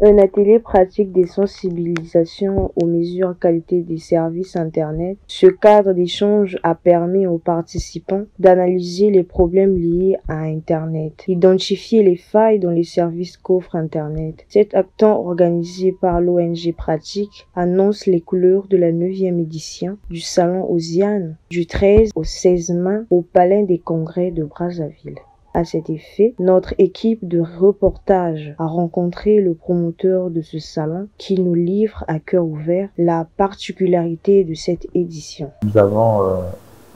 Un atelier pratique de sensibilisation aux mesures qualité des services Internet. Ce cadre d'échange a permis aux participants d'analyser les problèmes liés à Internet, identifier les failles dans les services qu'offre Internet. Cet acton organisé par l'ONG Pratique annonce les couleurs de la 9e édition du Salon Osiane du 13 au 16 mai au Palais des Congrès de Brazzaville. À cet effet, notre équipe de reportage a rencontré le promoteur de ce salon qui nous livre à cœur ouvert la particularité de cette édition. Nous avons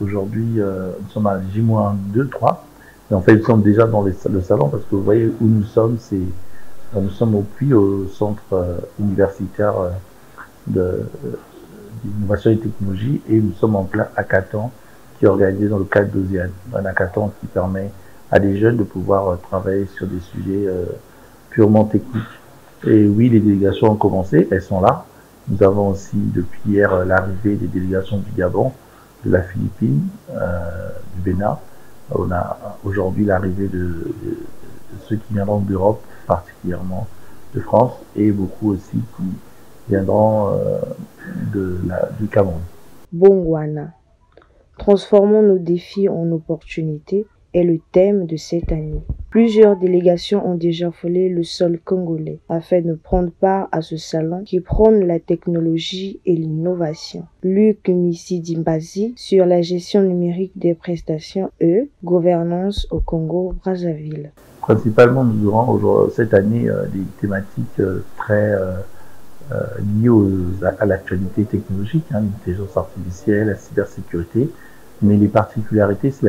aujourd'hui, nous sommes à J-2, 3. Et en fait, nous sommes déjà dans le salon parce que vous voyez où nous sommes, nous sommes au Puy, au centre universitaire d'innovation et technologie, et nous sommes en plein hackathon qui est organisé dans le cadre d'Osiane. Un hackathon qui permet à des jeunes de pouvoir travailler sur des sujets purement techniques. Et oui, les délégations ont commencé, elles sont là. Nous avons aussi depuis hier l'arrivée des délégations du Gabon, de la Philippine, du Bénin. On a aujourd'hui l'arrivée de ceux qui viendront d'Europe, particulièrement de France, et beaucoup aussi qui viendront du Cameroun. Bongwana. Transformons nos défis en opportunités est le thème de cette année. Plusieurs délégations ont déjà foulé le sol congolais afin de prendre part à ce salon qui prône la technologie et l'innovation. Luc Missidimbazi sur la gestion numérique des prestations gouvernance au Congo-Brazzaville. Principalement, nous aurons cette année des thématiques très liées à l'actualité technologique, l'intelligence artificielle, la cybersécurité, mais les particularités, c'est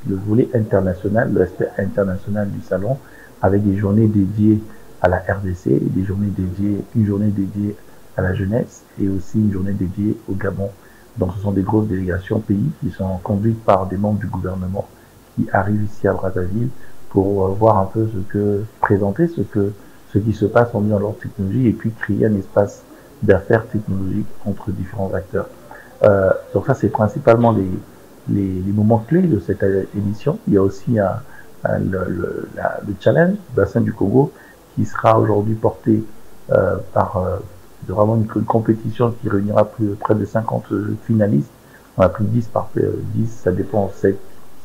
le volet international, l'aspect international du salon, avec des journées dédiées à la RDC, une journée dédiée à la jeunesse et aussi une journée dédiée au Gabon. Donc ce sont des grosses délégations pays qui sont conduites par des membres du gouvernement qui arrivent ici à Brazzaville pour voir un peu présenter ce qui se passe en lien avec leur technologie et puis créer un espace d'affaires technologiques entre différents acteurs. Donc ça, c'est principalement les moments clés de cette édition. Il y a aussi le challenge bassin du Congo qui sera aujourd'hui porté par vraiment une compétition qui réunira près de 50 finalistes. On a plus de 10 par 10, ça dépend,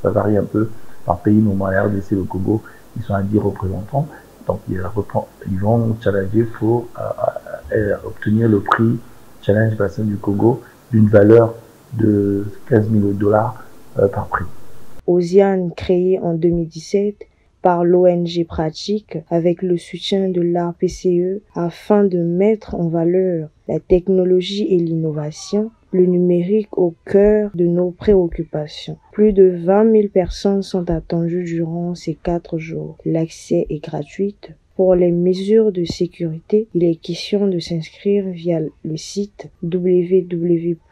ça varie un peu par pays, mais au moins la RDC, le Congo, ils sont à 10 représentants. Donc ils vont challenger pour obtenir le prix Challenge Bassin du Congo d'une valeur de 15 000 $ par prix. Osiane, créée en 2017 par l'ONG Pratique avec le soutien de l'ARPCE afin de mettre en valeur la technologie et l'innovation, le numérique au cœur de nos préoccupations. Plus de 20 000 personnes sont attendues durant ces 4 jours. L'accès est gratuit. Pour les mesures de sécurité, il est question de s'inscrire via le site www.osiane.cv.